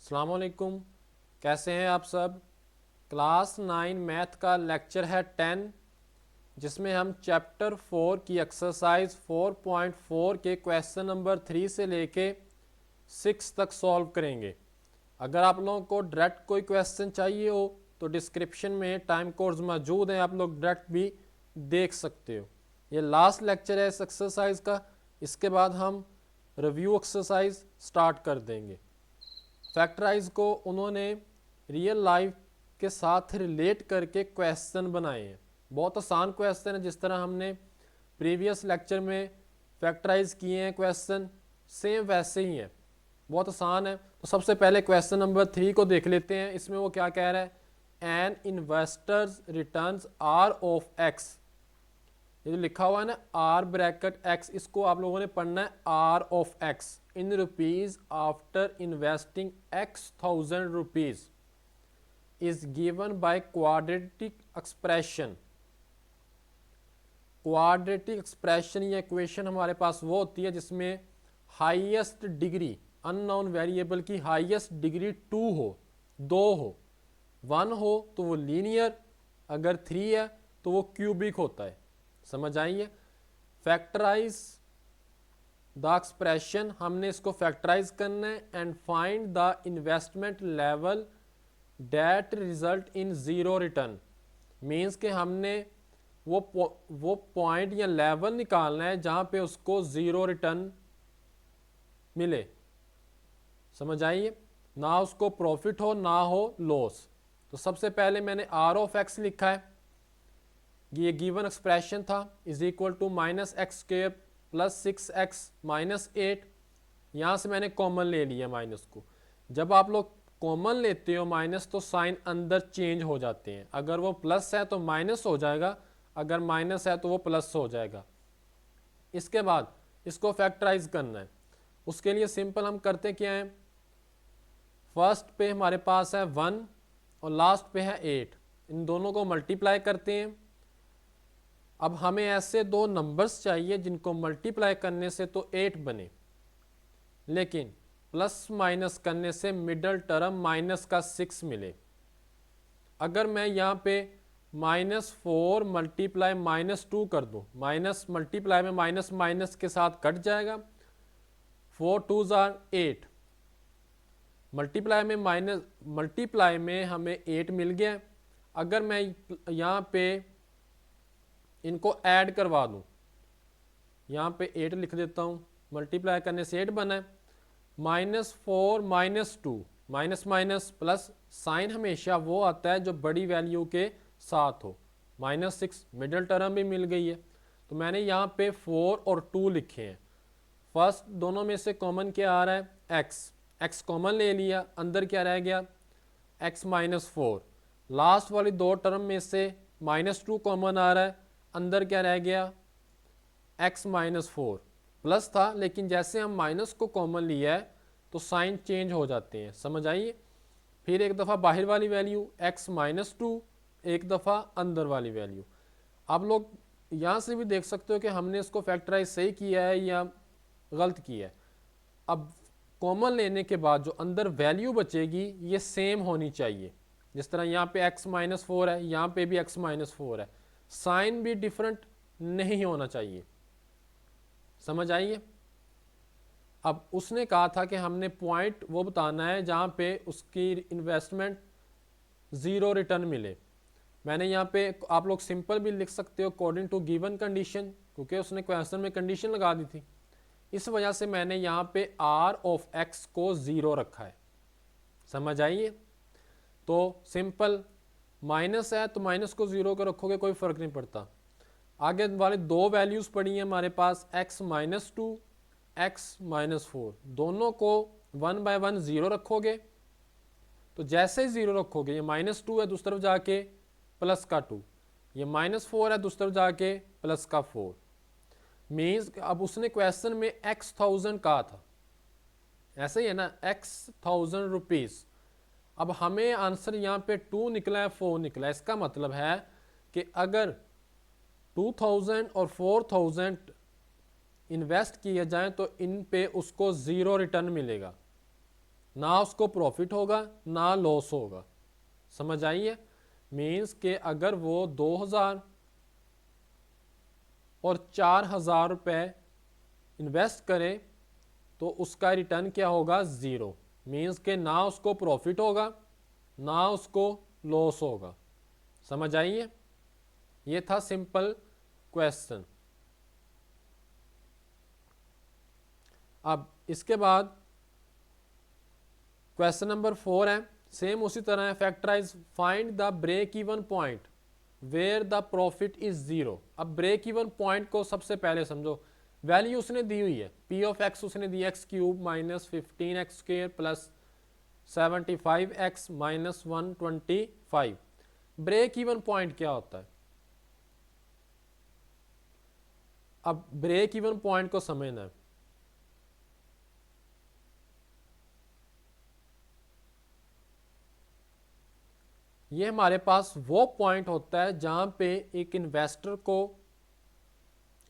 अस्सलाम वालेकुम, कैसे हैं आप सब। क्लास 9 मैथ का लेक्चर है 10, जिसमें हम चैप्टर 4 की एक्सरसाइज 4.4 के क्वेश्चन नंबर 3 से लेके 6 तक सॉल्व करेंगे। अगर आप लोगों को डायरेक्ट कोई क्वेश्चन चाहिए हो तो डिस्क्रिप्शन में टाइम कोड्स मौजूद हैं, आप लोग डायरेक्ट भी देख सकते हो। ये लास्ट लेक्चर है इस एक्सरसाइज का, इसके बाद हम रिव्यू एक्सरसाइज स्टार्ट कर देंगे। फैक्टराइज को उन्होंने रियल लाइफ के साथ रिलेट करके क्वेश्चन बनाए हैं। बहुत आसान क्वेश्चन है, जिस तरह हमने प्रीवियस लेक्चर में फैक्टराइज किए हैं क्वेश्चन, सेम वैसे ही है, बहुत आसान है। तो सबसे पहले क्वेश्चन नंबर 3 को देख लेते हैं। इसमें वो क्या कह रहा है, an investor's returns R of X. ये जो लिखा हुआ है ना आर ब्रैकेट एक्स, इसको आप लोगों ने पढ़ना है R of X in rupees after investing X ₹1000 is given by quadratic expression. Quadratic expression या इक्वेशन हमारे पास वो होती है जिसमें हाईएस्ट डिग्री अननोन वेरिएबल की हाईएस्ट डिग्री 2 हो, 2 हो, 1 हो तो वो लीनियर, अगर 3 है तो वो क्यूबिक होता है। समझ आइए। फैक्टराइज द एक्सप्रेशन, हमने इसको फैक्टराइज करना है and find the investment level that result in zero return. Means के हमने वो पॉइंट या लेवल निकालना है जहां पे उसको जीरो रिटर्न मिले। समझ आइए, ना उसको प्रॉफिट हो ना हो लॉस। तो सबसे पहले मैंने आर ऑफ एक्स लिखा है, ये गिवन एक्सप्रेशन था, is equal to -x² plus 6x minus 8। यहाँ से मैंने कॉमन ले लिया माइनस को। जब आप लोग कॉमन लेते हो माइनस तो साइन अंदर चेंज हो जाते हैं, अगर वो प्लस है तो माइनस हो जाएगा, अगर माइनस है तो वो प्लस हो जाएगा। इसके बाद इसको फैक्टराइज करना है, उसके लिए सिंपल हम करते क्या हैं, फर्स्ट पे हमारे पास है 1 और लास्ट पे है 8, इन दोनों को मल्टीप्लाई करते हैं। अब हमें ऐसे दो नंबर्स चाहिए जिनको मल्टीप्लाई करने से तो 8 बने, लेकिन प्लस माइनस करने से मिडल टर्म माइनस का 6 मिले। अगर मैं यहाँ पे -4 मल्टीप्लाई -2 कर दूँ, माइनस मल्टीप्लाई में माइनस माइनस के साथ कट जाएगा, 4 2s are 8, मल्टीप्लाई में हमें 8 मिल गया। अगर मैं यहाँ पे इनको ऐड करवा दूँ, यहाँ पे 8 लिख देता हूँ, मल्टीप्लाई करने से 8 बना है, -4 -2 माइनस माइनस प्लस, साइन हमेशा वो आता है जो बड़ी वैल्यू के साथ हो, -6 मिडल टर्म भी मिल गई है। तो मैंने यहाँ पे 4 और 2 लिखे हैं। फर्स्ट दोनों में से कॉमन क्या आ रहा है, x कॉमन ले लिया, अंदर क्या रह गया x -4। लास्ट वाली दो टर्म में से -2 कॉमन आ रहा है, अंदर क्या रह गया x -4। प्लस था लेकिन जैसे हम माइनस को कॉमन लिया है तो साइन चेंज हो जाते हैं। समझ आइए। फिर एक दफ़ा बाहर वाली वैल्यू x -2, एक दफ़ा अंदर वाली वैल्यू। आप लोग यहाँ से भी देख सकते हो कि हमने इसको फैक्टराइज सही किया है या गलत किया है। अब कॉमन लेने के बाद जो अंदर वैल्यू बचेगी ये सेम होनी चाहिए। जिस तरह यहाँ पे x -4 है, यहाँ पे भी x -4 है, साइन भी डिफरेंट नहीं होना चाहिए। समझ आइए। अब उसने कहा था कि हमने पॉइंट वो बताना है जहाँ पे उसकी इन्वेस्टमेंट ज़ीरो रिटर्न मिले। मैंने यहाँ पे आप लोग सिंपल भी लिख सकते हो अकॉर्डिंग टू गिवन कंडीशन, क्योंकि उसने क्वेश्चन में कंडीशन लगा दी थी, इस वजह से मैंने यहाँ पे आर ऑफ एक्स को 0 रखा है। समझ आइए। तो सिंपल माइनस है तो माइनस को 0 को रखोगे कोई फ़र्क नहीं पड़ता। आगे वाले दो वैल्यूज़ पड़ी हैं हमारे पास, x -2 x -4, दोनों को 1 बाय 1 0 रखोगे तो जैसे ही 0 रखोगे, ये -2 है दूसरी तरफ जाके प्लस का 2, ये -4 है दूसरी तरफ जाके प्लस का 4। मीन्स अब उसने क्वेश्चन में x1000 कहा था, ऐसे ही है ना, ₹1000। अब हमें आंसर यहाँ पे 2 निकला है, 4 निकला है। इसका मतलब है कि अगर 2000 और 4000 इन्वेस्ट किए जाएं तो इन पे उसको 0 रिटर्न मिलेगा। ना उसको प्रॉफिट होगा ना लॉस होगा। समझ आई है? मीन्स के अगर वो 2000 और 4000 रुपये इन्वेस्ट करे तो उसका रिटर्न क्या होगा? ज़ीरो। मीन्स के ना उसको प्रॉफिट होगा ना उसको लॉस होगा। समझ आई है? ये था सिंपल क्वेश्चन। अब इसके बाद क्वेश्चन नंबर 4 है, सेम उसी तरह है। Factorise find the break even point where the profit is zero. अब ब्रेक इवन पॉइंट को सबसे पहले समझो। वैल्यू उसने दी हुई है, पी ऑफ एक्स उसने दी X cube minus 15x square plus 75x minus 125। Break even point क्या होता है? अब ब्रेक इवन पॉइंट को समझना है। ये हमारे पास वो पॉइंट होता है जहां पे एक इन्वेस्टर को,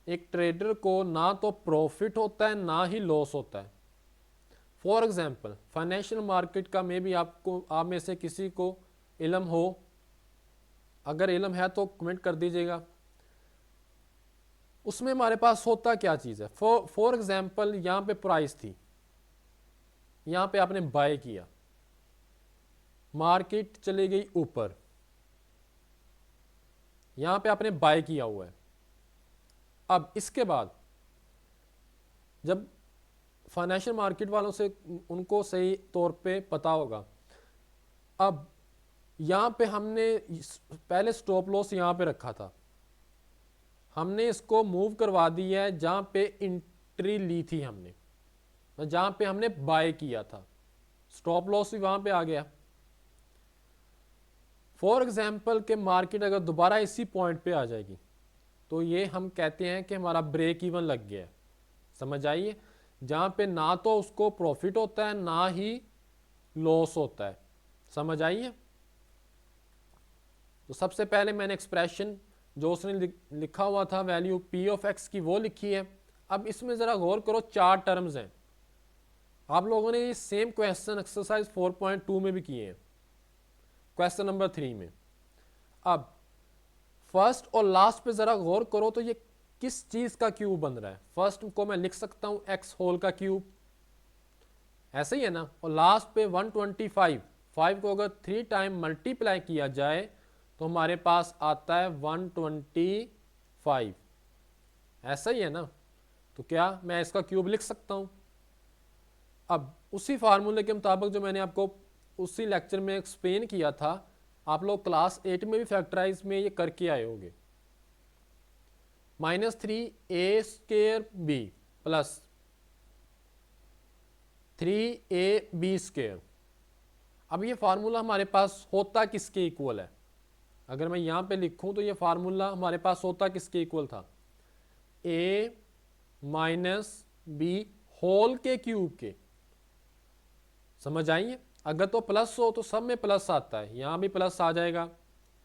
एक ट्रेडर को ना तो प्रॉफिट होता है ना ही लॉस होता है। फॉर एग्जांपल फाइनेंशियल मार्केट का मे भी आपको, आप में से किसी को इल्म हो, अगर इल्म है तो कमेंट कर दीजिएगा। उसमें हमारे पास होता क्या चीज़ है? फॉर एग्जांपल यहाँ पे प्राइस थी, यहाँ पे आपने बाय किया, मार्केट चली गई ऊपर, यहाँ पे आपने बाय किया हुआ है। अब इसके बाद जब फाइनेंशियल मार्केट वालों से उनको सही तौर पे पता होगा, अब यहाँ पे हमने पहले स्टॉप लॉस यहाँ पे रखा था, हमने इसको मूव करवा दिया है जहाँ पे एंट्री ली थी हमने, जहाँ पे हमने बाय किया था, स्टॉप लॉस भी वहाँ पे आ गया। फॉर एग्जांपल के मार्केट अगर दोबारा इसी पॉइंट पे आ जाएगी तो ये हम कहते हैं कि हमारा ब्रेक इवन लग गया है। समझ आइए? जहाँ पे ना तो उसको प्रॉफिट होता है ना ही लॉस होता है। समझ आइए? तो सबसे पहले मैंने एक्सप्रेशन जो उसने लिखा हुआ था वैल्यू पी ऑफ एक्स की वो लिखी है। अब इसमें ज़रा गौर करो, 4 टर्म्स हैं। आप लोगों ने ये सेम क्वेश्चन एक्सरसाइज 4.2 में भी किए हैं, क्वेश्चन नंबर 3 में। अब फर्स्ट और लास्ट पे ज़रा गौर करो तो ये किस चीज़ का क्यूब बन रहा है। फर्स्ट को मैं लिख सकता हूँ एक्स होल का क्यूब, ऐसे ही है ना, और लास्ट पे 125, 5 को अगर 3 टाइम मल्टीप्लाई किया जाए तो हमारे पास आता है 125, ऐसा ही है ना। तो क्या मैं इसका क्यूब लिख सकता हूँ? अब उसी फार्मूले के मुताबिक जो मैंने आपको उसी लेक्चर में एक्सप्लेन किया था, आप लोग क्लास 8 में भी फैक्टराइज में ये करके आए होंगे। -3a² b plus 3ab²। अब ये फार्मूला हमारे पास होता किसके इक्वल है? अगर मैं यहाँ पे लिखूँ तो ये फार्मूला हमारे पास होता किसके इक्वल था? a माइनस बी होल के क्यूब के। समझ आइए? अगर तो प्लस हो तो सब में प्लस आता है, यहाँ भी प्लस आ जाएगा,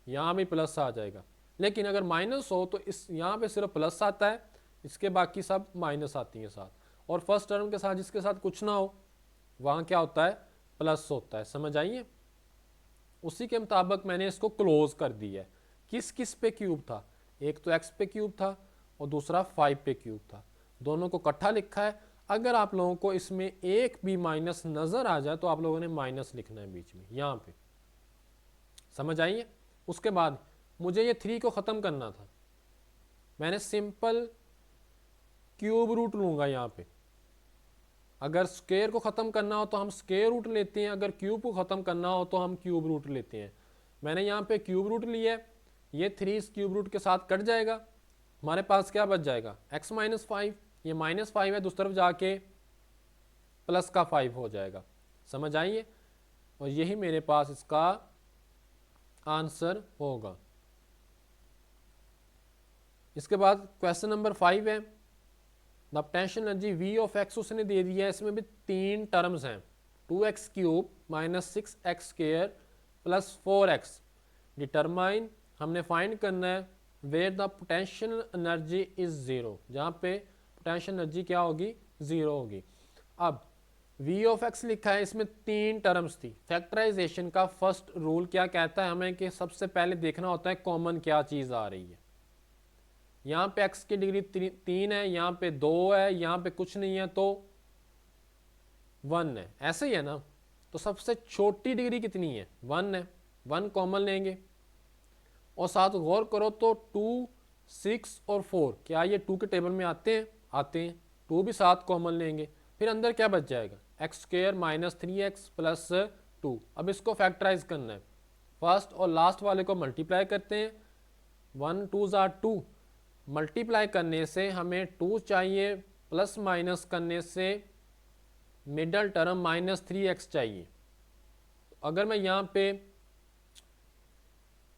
यहाँ भी प्लस आ जाएगा। लेकिन अगर माइनस हो तो इस यहाँ पे सिर्फ प्लस आता है, इसके बाकी सब माइनस आती हैं साथ। और फर्स्ट टर्म के साथ जिसके साथ कुछ ना हो वहाँ क्या होता है? प्लस होता है। समझ आइए? उसी के मुताबिक मैंने इसको क्लोज कर दिया है। किस किस पे क्यूब था? एक तो एक्स पे क्यूब था और दूसरा 5 पे क्यूब था, दोनों को इकट्ठा लिखा है। अगर आप लोगों को इसमें एक भी माइनस नज़र आ जाए तो आप लोगों ने माइनस लिखना है बीच में यहाँ पे। समझ आइए? उसके बाद मुझे ये 3 को ख़त्म करना था, मैंने सिंपल क्यूब रूट लूँगा यहाँ पे। अगर स्क्वायर को ख़त्म करना हो तो हम स्क्वायर रूट लेते हैं, अगर क्यूब को ख़त्म करना हो तो हम क्यूब रूट लेते हैं। मैंने यहाँ पे क्यूब रूट लिया है, ये 3 इस क्यूब रूट के साथ कट जाएगा, हमारे पास क्या बच जाएगा? x माइनस 5, ये -5 है, दूसरी तरफ जाके प्लस का 5 हो जाएगा। समझ आइए? और यही मेरे पास इसका आंसर होगा। इसके बाद क्वेश्चन नंबर 5 है, the potential energy V of x उसने दे दिया है। इसमें भी 3 टर्म्स हैं, 2x³ minus 6x² plus 4x। Determine, हमने फाइंड करना है where the potential energy is 0, जहाँ पे पोटेंशियल एनर्जी क्या होगी? 0 होगी। अब वी ऑफ एक्स लिखा है, इसमें 3 टर्म्स थी। फैक्टराइजेशन का फर्स्ट रूल क्या कहता है हमें कि सबसे पहले देखना होता है कॉमन क्या चीज़ आ रही है। यहाँ पे एक्स की डिग्री 3 है, यहाँ पे 2 है, यहाँ पे कुछ नहीं है तो 1 है, ऐसे ही है ना। तो सबसे छोटी डिग्री कितनी है, 1 है, 1 कॉमन लेंगे। और साथ गौर करो तो 2, 6 और 4 क्या ये 2 के टेबल में आते हैं, आते हैं। 2 भी साथ कॉमन लेंगे, फिर अंदर क्या बच जाएगा, x square minus 3x plus 2। अब इसको फैक्टराइज करना है, फर्स्ट और लास्ट वाले को मल्टीप्लाई करते हैं। 1 2 ज़ा 2, मल्टीप्लाई करने से हमें 2 चाहिए, प्लस माइनस करने से मिडल टर्म माइनस 3x चाहिए। अगर मैं यहाँ पे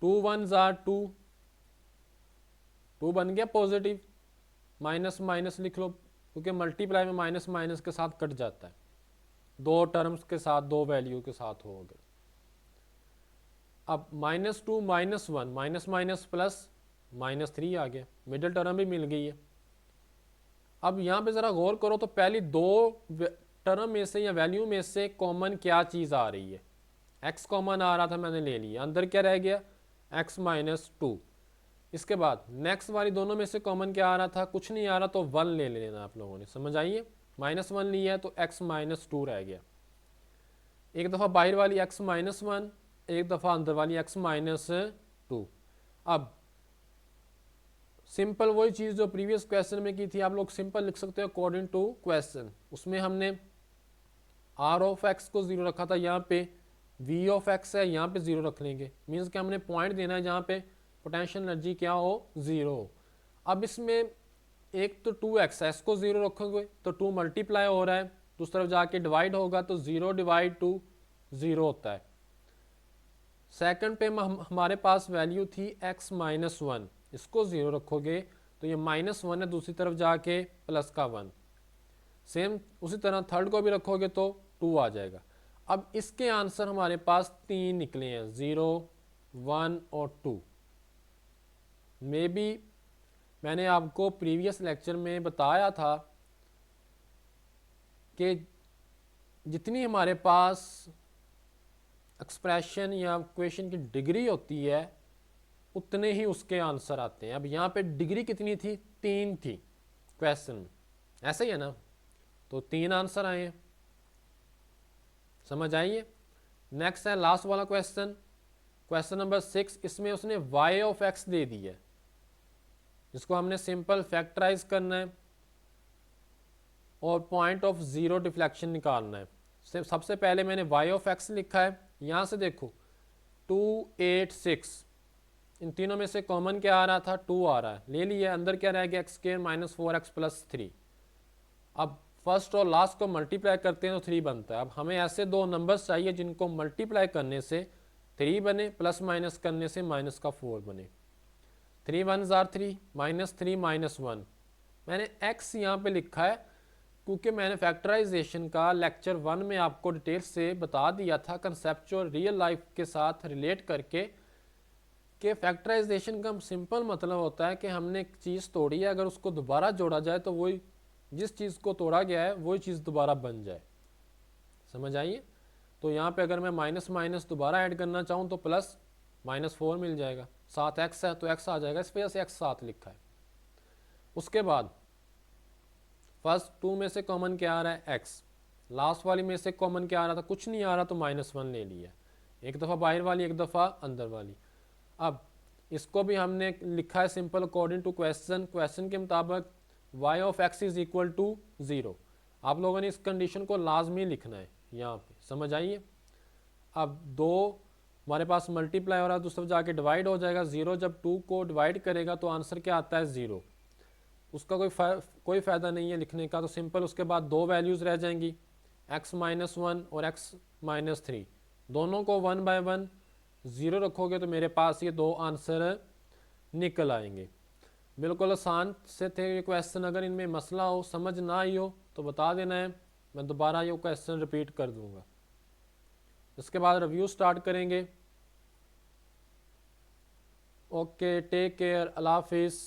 2 1 ज़ा 2, 2 बन गया पॉजिटिव, माइनस माइनस लिख लो क्योंकि मल्टीप्लाई में माइनस माइनस के साथ कट जाता है, 2 टर्म्स के साथ, 2 वैल्यू के साथ हो गए। अब -2 -1, माइनस माइनस प्लस -3 आ गया, मिडिल टर्म भी मिल गई है। अब यहाँ पे ज़रा गौर करो तो पहली 2 टर्म में से या वैल्यू में से कॉमन क्या चीज़ आ रही है। x कॉमन आ रहा था, मैंने ले लिया, अंदर क्या रह गया, x -2। इसके बाद नेक्स्ट वाली दोनों में से कॉमन क्या आ रहा था, कुछ नहीं आ रहा तो 1 ले लेना आप लोगों ने, समझ आइए। -1 लिया है तो x -2 रह गया। एक दफ़ा बाहर वाली x -1, एक दफ़ा अंदर वाली x -2। अब सिंपल वही चीज़ जो प्रीवियस क्वेश्चन में की थी, आप लोग सिंपल लिख सकते हो अकॉर्डिंग टू क्वेश्चन। उसमें हमने r ऑफ x को 0 रखा था, यहाँ पे v ऑफ x है, यहाँ पे 0 रख लेंगे। मीन्स कि हमने पॉइंट देना है जहाँ पे पोटेंशियल एनर्जी क्या हो, 0 हो। अब इसमें एक तो 2x है, को 0 रखोगे तो 2 मल्टीप्लाई हो रहा है, दूसरी तरफ जाके डिवाइड होगा तो 0 डिवाइड 2 0 होता है। सेकंड पे हमारे पास वैल्यू थी x -1, इसको 0 रखोगे तो ये -1 है, दूसरी तरफ जाके प्लस का 1। सेम उसी तरह थर्ड को भी रखोगे तो 2 आ जाएगा। अब इसके आंसर हमारे पास 3 निकले हैं, 0 1 और 2। मे बी मैंने आपको प्रीवियस लेक्चर में बताया था कि जितनी हमारे पास एक्सप्रेशन या क्वेश्चन की डिग्री होती है उतने ही उसके आंसर आते हैं। अब यहाँ पे डिग्री कितनी थी, 3 थी क्वेश्चन में, ऐसे ही है ना, तो 3 आंसर आए हैं, समझ आइए। नेक्स्ट है लास्ट वाला क्वेश्चन, क्वेश्चन नंबर 6। इसमें उसने y ऑफ x दे दी है, जिसको हमने सिंपल फैक्टराइज करना है और पॉइंट ऑफ 0 डिफ्लेक्शन निकालना है। सबसे पहले मैंने y ऑफ x लिखा है, यहाँ से देखो 2 8 6, इन तीनों में से कॉमन क्या आ रहा था, 2 आ रहा है, ले लिया। अंदर क्या रह गया, x² -4x प्लस 3। अब फर्स्ट और लास्ट को मल्टीप्लाई करते हैं तो 3 बनता है। अब हमें ऐसे 2 नंबर्स चाहिए जिनको मल्टीप्लाई करने से 3 बने, प्लस माइनस करने से माइनस का 4 बने। 3 1 ज़ार 3, -3 -1। मैंने x यहाँ पे लिखा है क्योंकि मैंने फैक्टराइजेशन का लेक्चर 1 में आपको डिटेल से बता दिया था, कंसेप्चुअल रियल लाइफ के साथ रिलेट करके, कि फैक्टराइजेशन का सिंपल मतलब होता है कि हमने एक चीज़ तोड़ी है, अगर उसको दोबारा जोड़ा जाए तो वही जिस चीज़ को तोड़ा गया है वही चीज़ दोबारा बन जाए, समझ आइए। तो यहाँ पे अगर मैं माइनस माइनस दोबारा ऐड करना चाहूँ तो प्लस -4 मिल जाएगा, साथ x है तो x आ जाएगा, इस वजह से x साथ लिखा है। उसके बाद फर्स्ट 2 में से कॉमन क्या आ रहा है, x। लास्ट वाली में से कॉमन क्या आ रहा था, कुछ नहीं आ रहा तो -1 ले लिया, एक दफ़ा बाहर वाली एक दफ़ा अंदर वाली। अब इसको भी हमने लिखा है simple according to question, question के मुताबिक y of x is equal to 0। आप लोगों ने इस कंडीशन को लाजमी लिखना है यहाँ पे, समझ आइए। अब 2 हमारे पास मल्टीप्लाई हो रहा है, दूसरी तरफ जाके डिवाइड हो जाएगा। 0 जब 2 को डिवाइड करेगा तो आंसर क्या आता है, 0। उसका कोई फ़ायदा नहीं है लिखने का, तो सिंपल उसके बाद 2 वैल्यूज़ रह जाएंगी, x -1 और x -3। दोनों को 1 बाय 1 0 रखोगे तो मेरे पास ये 2 आंसर निकल आएंगे। बिल्कुल आसान से थे ये क्वेश्चन। अगर इनमें मसला हो, समझ ना आई हो तो बता देना है, मैं दोबारा ये क्वेश्चन रिपीट कर दूंगा। इसके बाद रिव्यू स्टार्ट करेंगे। ओके, टेक केयर, अल्लाह हाफिज़।